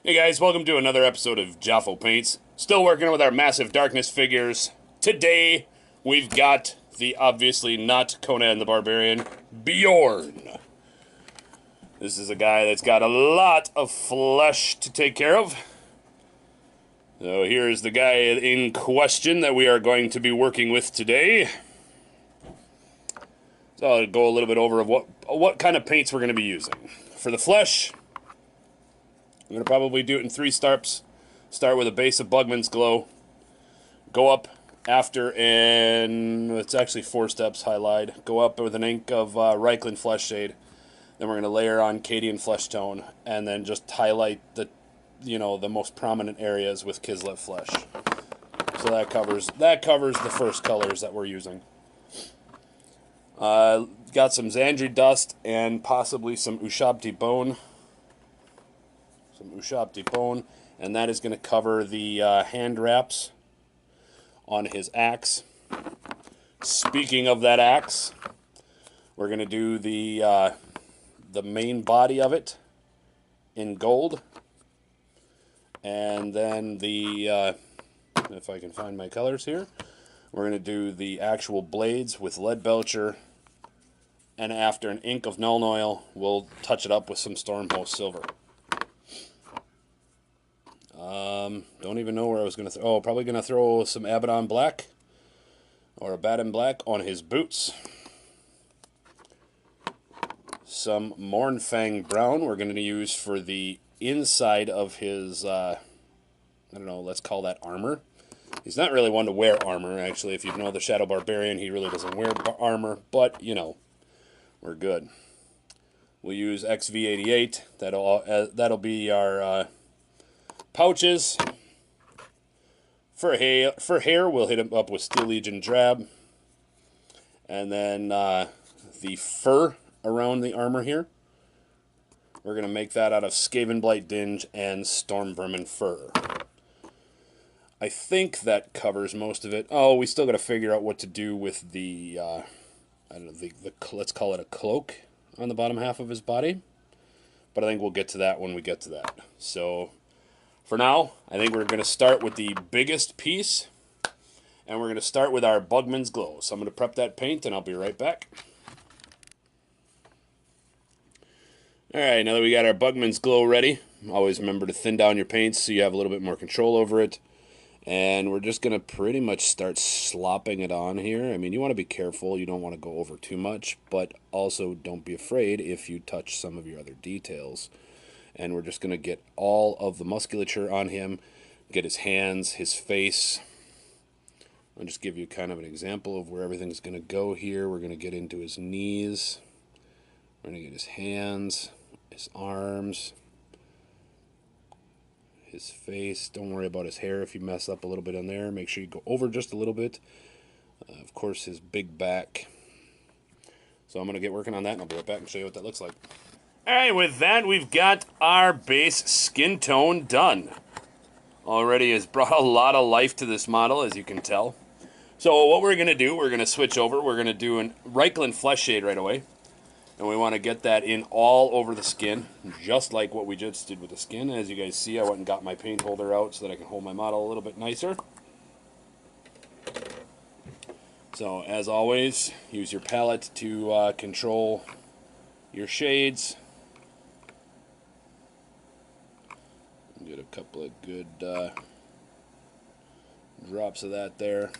Hey guys, welcome to another episode of Jafo Paints. Still working with our massive darkness figures. Today, we've got the obviously not Conan the Barbarian, Bjorn. This is a guy that's got a lot of flesh to take care of. So here's the guy in question that we are going to be working with today. So I'll go a little bit over of what kind of paints we're going to be using. For the flesh, I'm going to probably do it in 3 steps. Start with a base of Bugman's Glow. Go up after, and it's actually 4 steps highlight. Go up with an ink of Reichland Flesh Shade. Then we're going to layer on Cadian Flesh Tone. And then just highlight the most prominent areas with Kislev Flesh. So that covers the first colors that we're using. Got some Zander Dust and possibly some Ushabti Bone. And that is going to cover the hand wraps on his axe. Speaking of that axe, we're going to do the main body of it in gold, and then if I can find my colors here, we're going to do the actual blades with lead Belcher, and after an ink of Nuln Oil, we'll touch it up with some Stormhost Silver. Don't even know where I was going to throw. Oh, probably going to throw some Abaddon Black or Abaddon Black on his boots. Some Mournfang Brown we're going to use for the inside of his, I don't know, let's call that armor. He's not really one to wear armor, actually. If you know the Shadow Barbarian, he really doesn't wear armor, but, we're good. We'll use XV88. That'll be our pouches. For hair, we'll hit him up with Steel Legion Drab. And then the fur around the armor here, we're going to make that out of Skavenblight Dinge and Storm Vermin Fur. I think that covers most of it. Oh, we still got to figure out what to do with the, I don't know, let's call it a cloak on the bottom half of his body. But I think we'll get to that when we get to that. So for now, I think we're going to start with the biggest piece, and we're going to start with our Bugman's Glow. So I'm going to prep that paint, and I'll be right back. Alright, now that we got our Bugman's Glow ready, always remember to thin down your paints so you have a little bit more control over it. And we're just going to pretty much start slopping it on here. I mean, you want to be careful. You don't want to go over too much, but also don't be afraid if you touch some of your other details. And we're just going to get all of the musculature on him, get his hands, his face. I'll just give you kind of an example of where everything's going to go here. We're going to get into his knees. We're going to get his hands, his arms, his face. Don't worry about his hair if you mess up a little bit on there. Make sure you go over just a little bit. Of course, his big back. So I'm going to get working on that, and I'll be right back and show you what that looks like. Alright, with that, we've got our base skin tone done. Already has brought a lot of life to this model, as you can tell. So what we're going to do, we're going to switch over. We're going to do an Reichland Flesh Shade right away. And we want to get that in all over the skin, just like what we just did with the skin. As you guys see, I went and got my paint holder out so that I can hold my model a little bit nicer. So, as always, use your palette to control your shades. Get a couple of good drops of that there.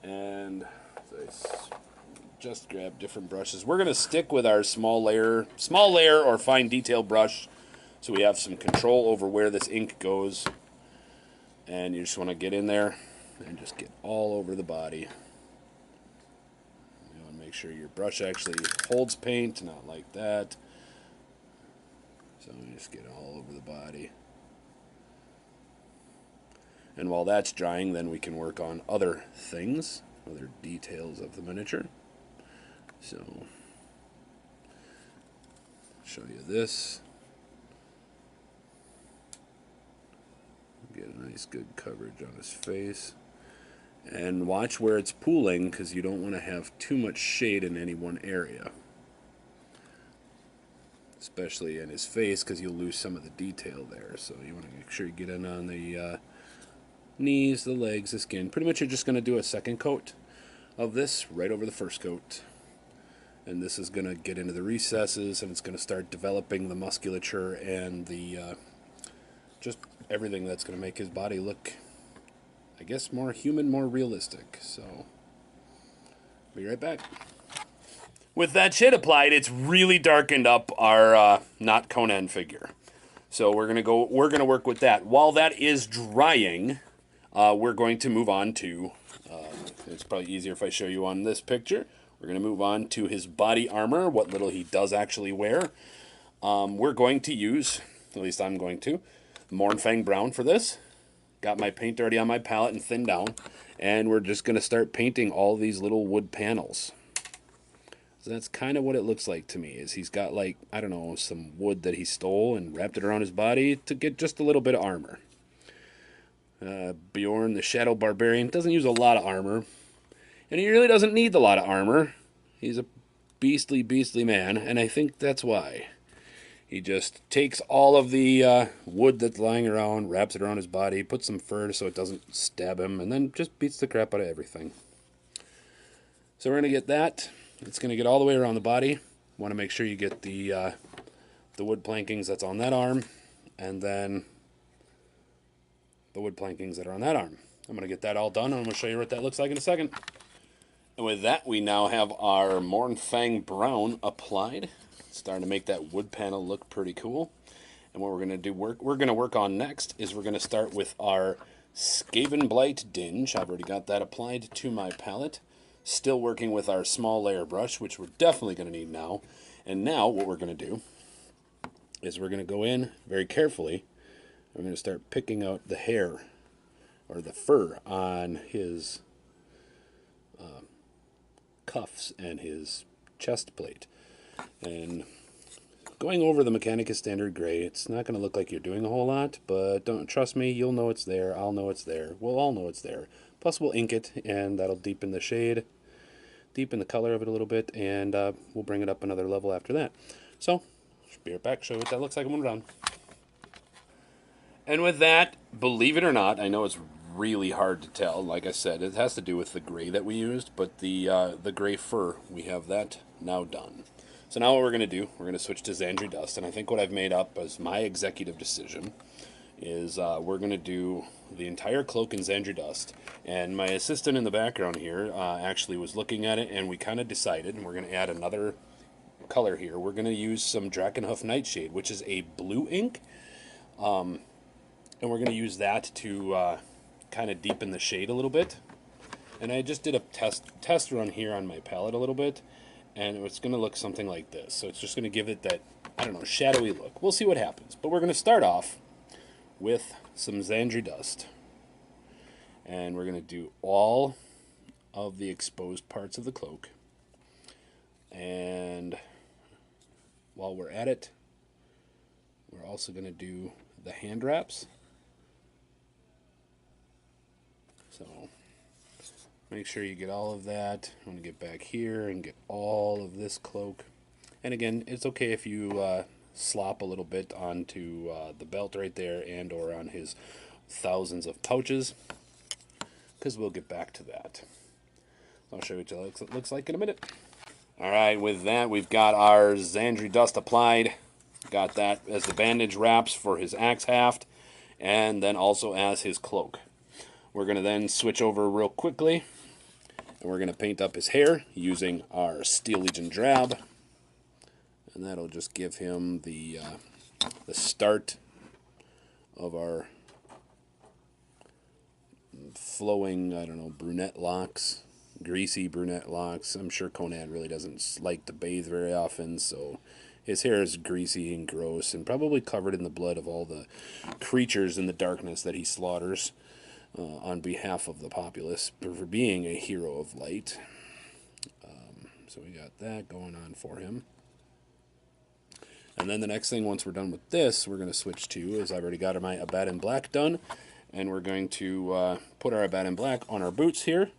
And just grab different brushes. We're going to stick with our small layer or fine detail brush, so we have some control over where this ink goes. And you just want to get in there and just get all over the body. You want to make sure your brush actually holds paint, not like that. So you just get all over the body. And while that's drying, then we can work on other things, other details of the miniature. So, show you this. Get a nice good coverage on his face. And watch where it's pooling, because you don't want to have too much shade in any one area. especially in his face, because you'll lose some of the detail there. So you want to make sure you get in on the knees, the legs, the skin. Pretty much you're just going to do a second coat of this right over the first coat. And this is going to get into the recesses, and it's going to start developing the musculature and the just everything that's going to make his body look, I guess, more human, more realistic. So, be right back. With that shit applied, it's really darkened up our not Conan figure. So we're gonna work with that. While that is drying, we're going to move on to. It's probably easier if I show you on this picture. We're going to move on to his body armor, what little he does actually wear. We're going to use, at least I'm going to, Mournfang Brown for this. Got my paint already on my palette and thinned down. And we're just going to start painting all these little wood panels. So that's kind of what it looks like to me, is he's got, like, I don't know, some wood that he stole and wrapped it around his body to get just a little bit of armor. Bjorn, the Shadow Barbarian, doesn't use a lot of armor. And he really doesn't need a lot of armor. He's a beastly, beastly man, and I think that's why. He just takes all of the wood that's lying around, wraps it around his body, puts some fur so it doesn't stab him, and then just beats the crap out of everything. So we're going to get that. It's going to get all the way around the body. Want to make sure you get the wood plankings that's on that arm, and then the wood plankings that are on that arm. I'm going to get that all done, and I'm going to show you what that looks like in a second. And with that, we now have our Mournfang Brown applied. Starting to make that wood panel look pretty cool. And what we're going to do, we're going to work on next is we're going to start with our Skaven Blight Dinge. I've already got that applied to my palette. Still working with our small layer brush, which we're definitely going to need now. And now what we're going to do is we're going to go in very carefully. We're going to start picking out the hair or the fur on his cuffs and his chest plate. And going over the Mechanicus Standard Gray, it's not going to look like you're doing a whole lot, but don't trust me, you'll know it's there, I'll know it's there, we'll all know it's there. Plus we'll ink it, and that'll deepen the shade, deepen the color of it a little bit, and we'll bring it up another level after that. So, be right back, show you what that looks like when we're done. And with that, believe it or not, I know it's really hard to tell. Like I said, it has to do with the gray that we used, but the gray fur, we have that now done. So now what we're going to do, we're going to switch to Zander Dust, and I think what I've made up as my executive decision is we're going to do the entire cloak in Zander Dust. And my assistant in the background here actually was looking at it, and we kind of decided, and we're going to add another color here. We're going to use some Drakenhoof Nightshade, which is a blue ink, and we're going to use that to kind of deepen the shade a little bit. And I just did a test run here on my palette a little bit, and it's going to look something like this. So it's just going to give it that, I don't know, shadowy look. We'll see what happens. But we're going to start off with some Zander Dust. And we're going to do all of the exposed parts of the cloak. And while we're at it, we're also going to do the hand wraps. So make sure you get all of that. I'm going to get back here and get all of this cloak. And again, it's okay if you slop a little bit onto the belt right there and or on his thousands of pouches, because we'll get back to that. I'll show you what it looks like in a minute. Alright, with that, we've got our Zander Dust applied. Got that as the bandage wraps for his axe haft, and then also as his cloak. We're going to then switch over real quickly, and we're going to paint up his hair using our Steel Legion Drab. And that'll just give him the start of our flowing, I don't know, brunette locks, greasy brunette locks. I'm sure Conan really doesn't like to bathe very often, so his hair is greasy and gross and probably covered in the blood of all the creatures in the darkness that he slaughters on behalf of the populace for being a hero of light. So we got that going on for him. And then the next thing, once we're done with this, we're going to switch to, is I've already got my Abaddon Black done, and we're going to put our Abaddon Black on our boots here,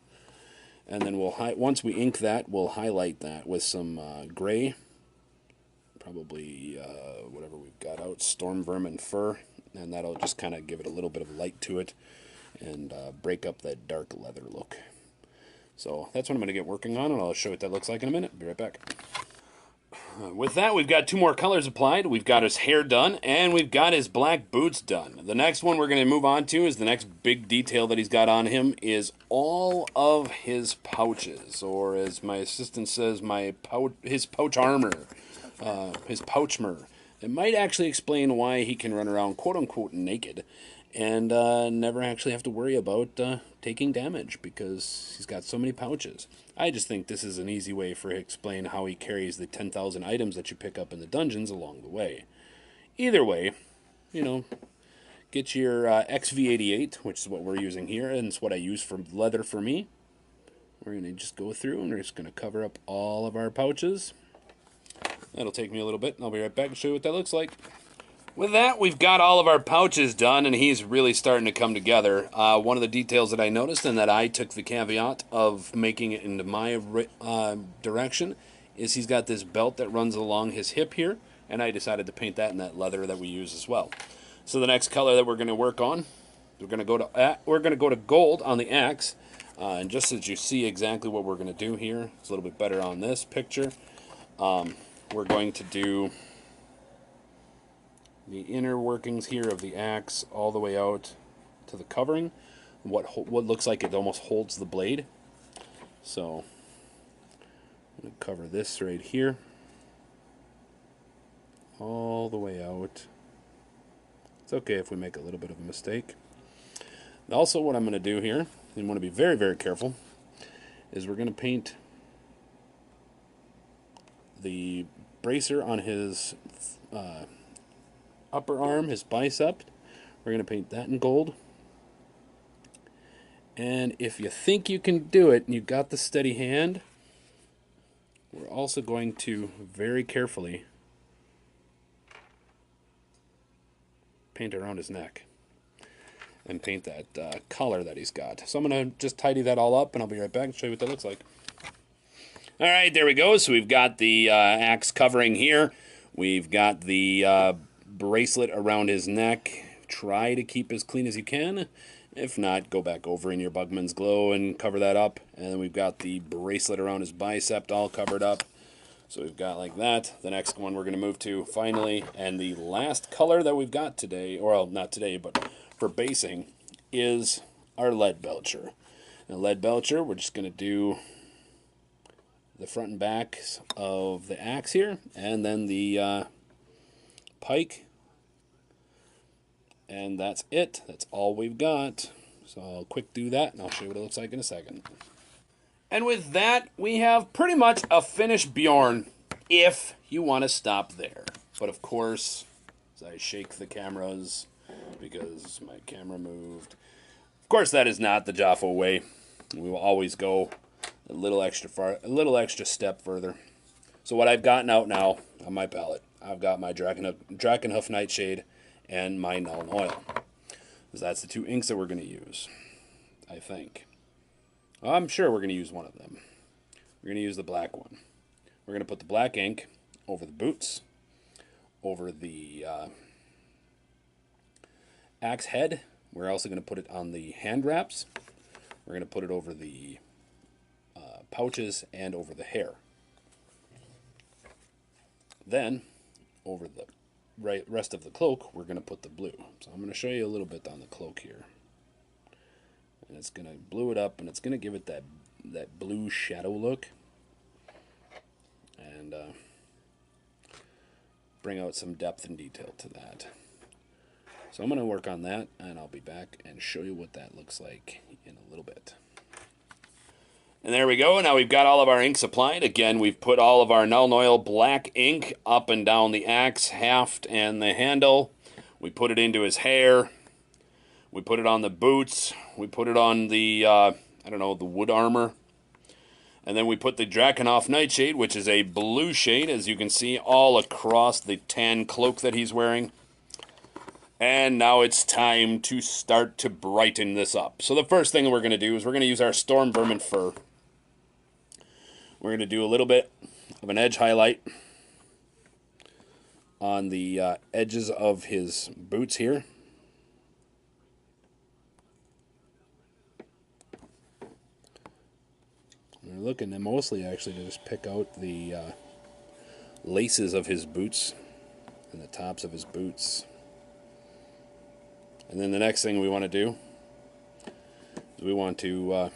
and then we'll once we ink that, we'll highlight that with some gray, probably whatever we've got out, storm vermin fur, and that'll just kind of give it a little bit of light to it and break up that dark leather look. So that's what I'm going to get working on, and I'll show you what that looks like in a minute. Be right back. With that, we've got 2 more colors applied. We've got his hair done, and we've got his black boots done. The next one we're going to move on to is the next big detail that he's got on him is all of his pouches, or as my assistant says, his pouch armor, his pouchmer. It might actually explain why he can run around quote-unquote naked and never actually have to worry about taking damage because he's got so many pouches. I just think this is an easy way for explain how he carries the 10,000 items that you pick up in the dungeons along the way. Either way, you know, get your XV88, which is what we're using here, and it's what I use for leather for me. We're going to just go through and we're just going to cover up all of our pouches. That'll take me a little bit, and I'll be right back and show you what that looks like. With that, we've got all of our pouches done, and he's really starting to come together. One of the details that I noticed, and that I took the caveat of making it into my direction, is he's got this belt that runs along his hip here, and I decided to paint that in that leather that we use as well. So the next color that we're going to work on, we're going to go to gold on the axe, and just as you see exactly what we're going to do here, it's a little bit better on this picture. We're going to do the inner workings here of the axe all the way out to the covering, what looks like it almost holds the blade. So I'm going to cover this right here all the way out. It's okay if we make a little bit of a mistake. Also, what I'm going to do here, and you want to be very, very careful, is we're going to paint the bracer on his upper arm, his bicep. We're going to paint that in gold. And if you think you can do it and you've got the steady hand, we're also going to very carefully paint around his neck and paint that collar that he's got. So I'm going to just tidy that all up, and I'll be right back and show you what that looks like. All right, there we go. So we've got the axe covering here. We've got the bracelet around his neck. Try to keep as clean as you can. If not, go back over in your Bugman's Glow and cover that up. And then we've got the bracelet around his bicep all covered up. So we've got like that. The next one we're going to move to finally. And the last color that we've got today, or well, not today, but for basing, is our lead belcher. Now, lead belcher, we're just going to do the front and back of the axe here, and then the pike, and that's it. That's all we've got. So I'll quick do that, and I'll show you what it looks like in a second. And with that, we have pretty much a finished Bjorn, if you want to stop there. But of course, as I shake the cameras, because my camera moved, of course that is not the Jafo way. We will always go a little extra step further. So what I've gotten out now on my palette, I've got my Drakenhoof Nightshade and my Nuln Oil. Because that's the 2 inks that we're going to use, I think. I'm sure we're going to use one of them. We're going to use the black one. We're going to put the black ink over the boots, over the axe head. We're also going to put it on the hand wraps. We're going to put it over the pouches and over the hair. Then, over the rest of the cloak, we're going to put the blue. So I'm going to show you a little bit on the cloak here. And it's going to blue it up, and it's going to give it that blue shadow look. And bring out some depth and detail to that. So I'm going to work on that, and I'll be back and show you what that looks like in a little bit. And there we go. Now we've got all of our inks applied. Again, we've put all of our Nuln Oil black ink up and down the axe haft and the handle. We put it into his hair. We put it on the boots. We put it on the, the wood armor. And then we put the Drakenhoof Nightshade, which is a blue shade, as you can see, all across the tan cloak that he's wearing. And now it's time to start to brighten this up. So the first thing we're going to do is we're going to use our Storm Vermin Fur. We're going to do a little bit of an edge highlight on the edges of his boots here. We're looking at mostly actually to just pick out the laces of his boots and the tops of his boots. And then the next thing we want to do is we want to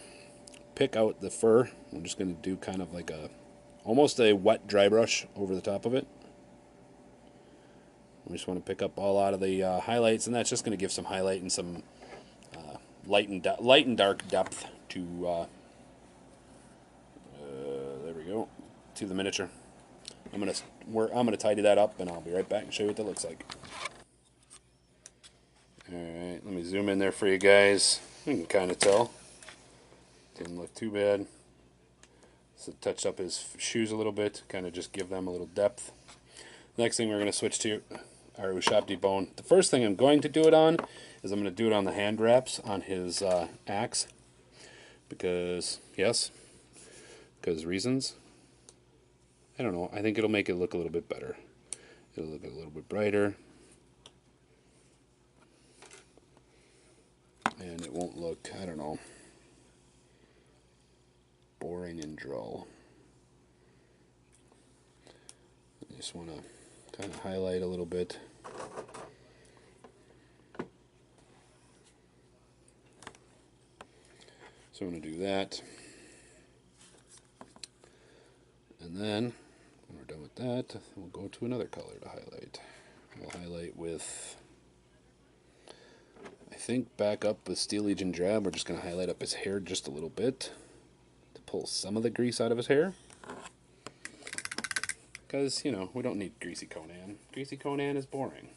pick out the fur. I'm just going to do kind of like almost a wet dry brush over the top of it. We just want to pick up a lot of the highlights, and that's just going to give some highlight and some light and dark depth to there we go, to the miniature. I'm gonna tidy that up, and I'll be right back and show you what that looks like. All right, let me zoom in there for you guys. You can kind of tell. Didn't look too bad. So touched up his shoes a little bit, kind of just give them a little depth. Next thing we're going to switch to our Ushabti bone. The first thing I'm going to do it on is I'm going to do it on the hand wraps on his axe. Because, yes, because reasons. I don't know, I think it'll make it look a little bit better. It'll look a little bit brighter. And it won't look, I don't know, boring and dull. I just want to kind of highlight a little bit. So I'm going to do that. And then, when we're done with that, we'll go to another color to highlight. We'll highlight with, I think, back up with Steel Legion Drab. We're just going to highlight up his hair just a little bit to pull some of the grease out of his hair. Because, you know, we don't need Greasy Conan. Greasy Conan is boring.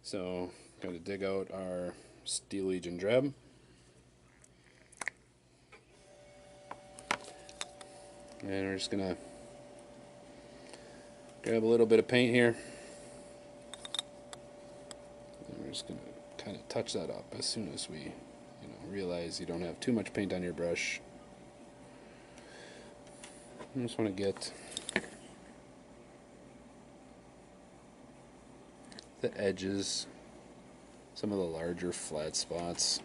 So, going to dig out our Steel Legion Drab. And we're just going to grab a little bit of paint here. And we're just going to kind of touch that up as soon as we, realize you don't have too much paint on your brush. I just want to get the edges, some of the larger flat spots.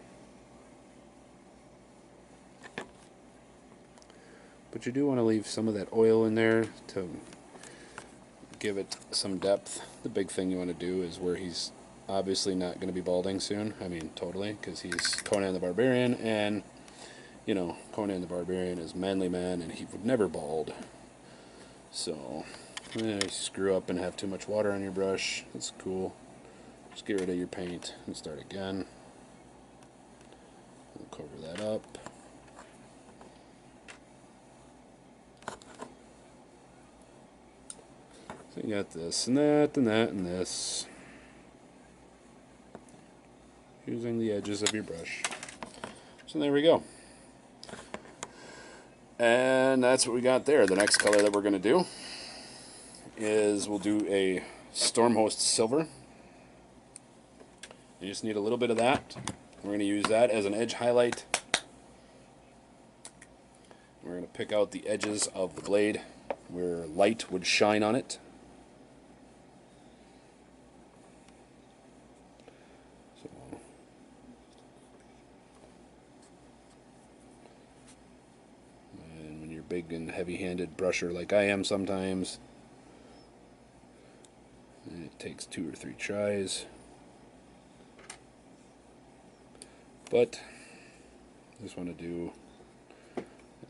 But you do want to leave some of that oil in there to give it some depth. The big thing you want to do is where he's obviously not going to be balding soon. I mean, totally, because he's Conan the Barbarian, and, Conan the Barbarian is manly man, and he would never bald. So, you screw up and have too much water on your brush. That's cool. Just get rid of your paint and start again. We'll cover that up. So you got this and that and that and this. Using the edges of your brush. So there we go. And that's what we got there. The next color that we're going to do is we'll do a Stormhost Silver. You just need a little bit of that. We're going to use that as an edge highlight. We're going to pick out the edges of the blade where light would shine on it. Big and heavy-handed brusher like I am sometimes, and it takes 2 or 3 tries, but I just want to do a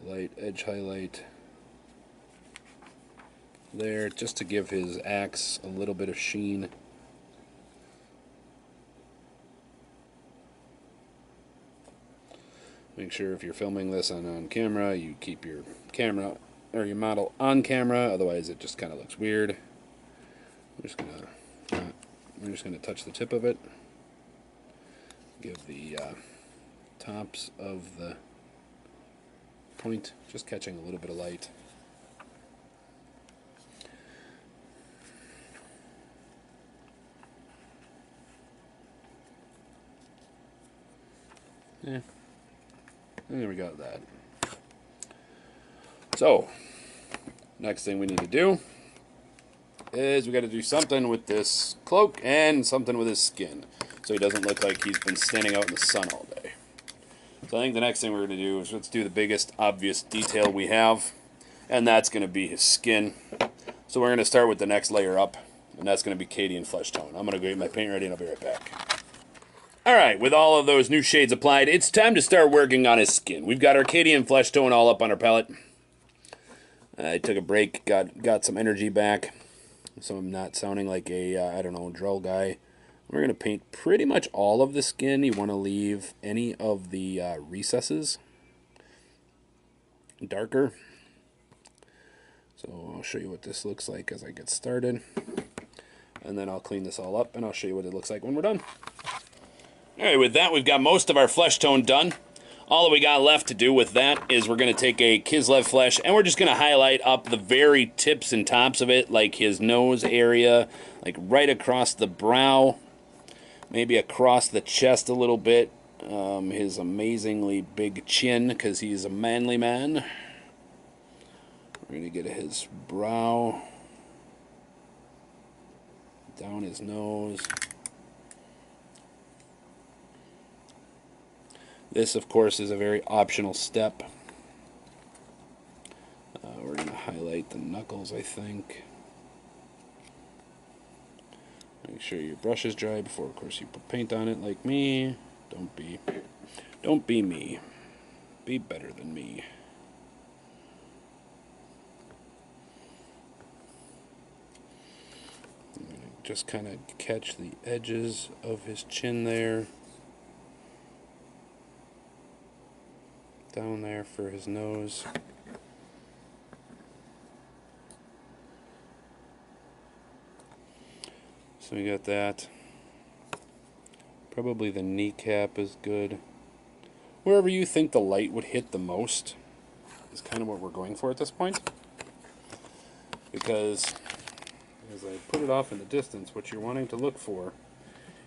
light edge highlight there just to give his axe a little bit of sheen. Make sure if you're filming this on camera, you keep your camera or your model on camera, otherwise it just kind of looks weird. We're just gonna touch the tip of it, give the tops of the point just catching a little bit of light. Yeah. And there we go, that. So, next thing we need to do is we got to do something with this cloak and something with his skin, so he doesn't look like he's been standing out in the sun all day. So I think the next thing we're going to do is let's do the biggest obvious detail we have, and that's going to be his skin. So we're going to start with the next layer up, and that's going to be Cadian Flesh Tone. I'm going to go get my paint ready, and I'll be right back. Alright, with all of those new shades applied, it's time to start working on his skin. We've got our Cadian Flesh Tone all up on our palette. I took a break, got some energy back, so I'm not sounding like a, I don't know, droll guy. We're going to paint pretty much all of the skin. You want to leave any of the recesses darker. So I'll show you what this looks like as I get started. And then I'll clean this all up, and I'll show you what it looks like when we're done. Alright, with that, we've got most of our flesh tone done. All that we got left to do with that is we're going to take a Kislev flesh, and we're just going to highlight up the very tips and tops of it, like his nose area, like right across the brow, maybe across the chest a little bit, his amazingly big chin, because he's a manly man. We're going to get his brow, down his nose. This, of course, is a very optional step. We're going to highlight the knuckles, I think. Make sure your brush is dry before, of course, you put paint on it like me. Don't be me. Be better than me. I'm going to just kind of catch the edges of his chin there. Down there for his nose. So we got that. Probably the kneecap is good. Wherever you think the light would hit the most is kind of what we're going for at this point. Because as I put it off in the distance, what you're wanting to look for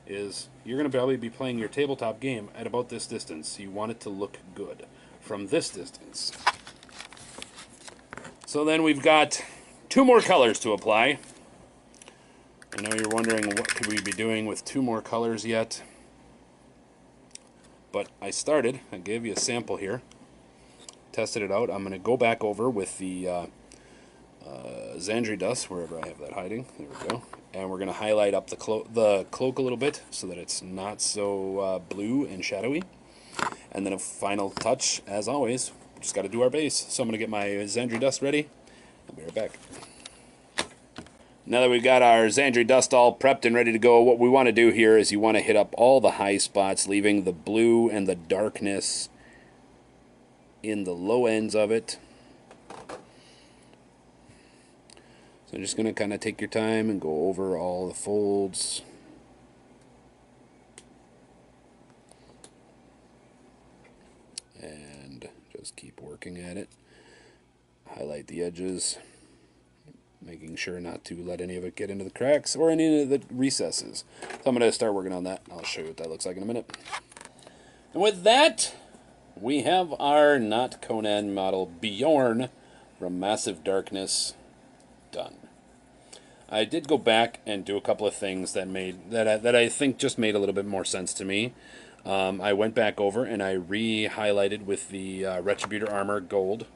is you're going to probably be playing your tabletop game at about this distance. You want it to look good from this distance. So then we've got 2 more colors to apply. I know you're wondering what could we be doing with 2 more colors yet. But I gave you a sample here, tested it out. I'm going to go back over with the Zander Dust, wherever I have that hiding. There we go. And we're going to highlight up the cloak a little bit so that it's not so blue and shadowy. And then a final touch, as always, just got to do our base. So I'm going to get my Zander Dust ready. I'll be right back. Now that we've got our Zander Dust all prepped and ready to go, what we want to do here is you want to hit up all the high spots, leaving the blue and the darkness in the low ends of it. So I'm just going to kind of take your time and go over all the folds. And just keep working at it. Highlight the edges, making sure not to let any of it get into the cracks or any of the recesses. So I'm going to start working on that. I'll show you what that looks like in a minute. And with that, we have our Not Conan model Bjorn from Massive Darkness done. I did go back and do a couple of things that I think just made a little bit more sense to me. I went back over and I re-highlighted with the Retributor Armor Gold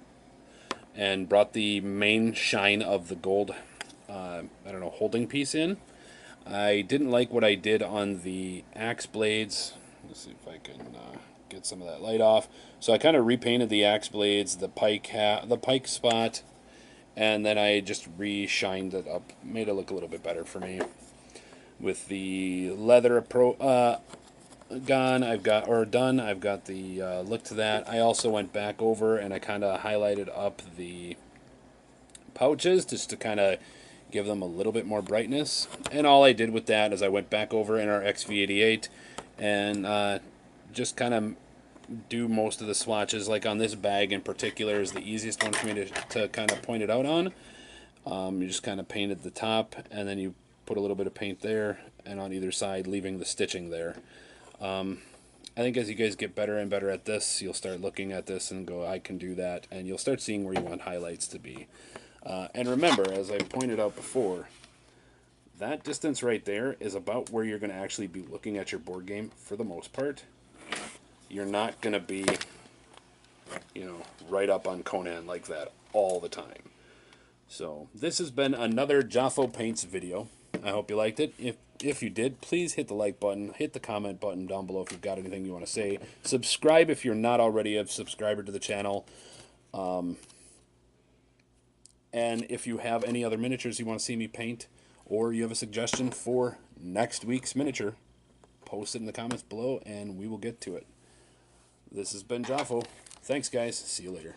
and brought the main shine of the gold, holding piece in. I didn't like what I did on the axe blades. Let's see if I can get some of that light off. So I kind of repainted the axe blades, the pike spot, and then I just re-shined it up, made it look a little bit better for me. With the leather done, I've got the look to that. I also went back over and I kind of highlighted up the pouches just to kind of give them a little bit more brightness. And all I did with that is I went back over in our XV88 and just kind of do most of the swatches. Like on this bag in particular is the easiest one for me to kind of point it out on. You just kind of painted the top and then you put a little bit of paint there and on either side, leaving the stitching there. I think as you guys get better and better at this, you'll start looking at this and go, I can do that, and you'll start seeing where you want highlights to be. And remember, as I pointed out before, that distance right there is about where you're going to actually be looking at your board game for the most part. You're not going to be, you know, right up on Conan like that all the time. So this has been another Jafo Paints video. I hope you liked it. If you did, please hit the like button, hit the comment button down below if you've got anything you want to say. Subscribe if you're not already a subscriber to the channel. And if you have any other miniatures you want to see me paint, or you have a suggestion for next week's miniature, post it in the comments below and we will get to it. This has been Jafo. Thanks, guys. See you later.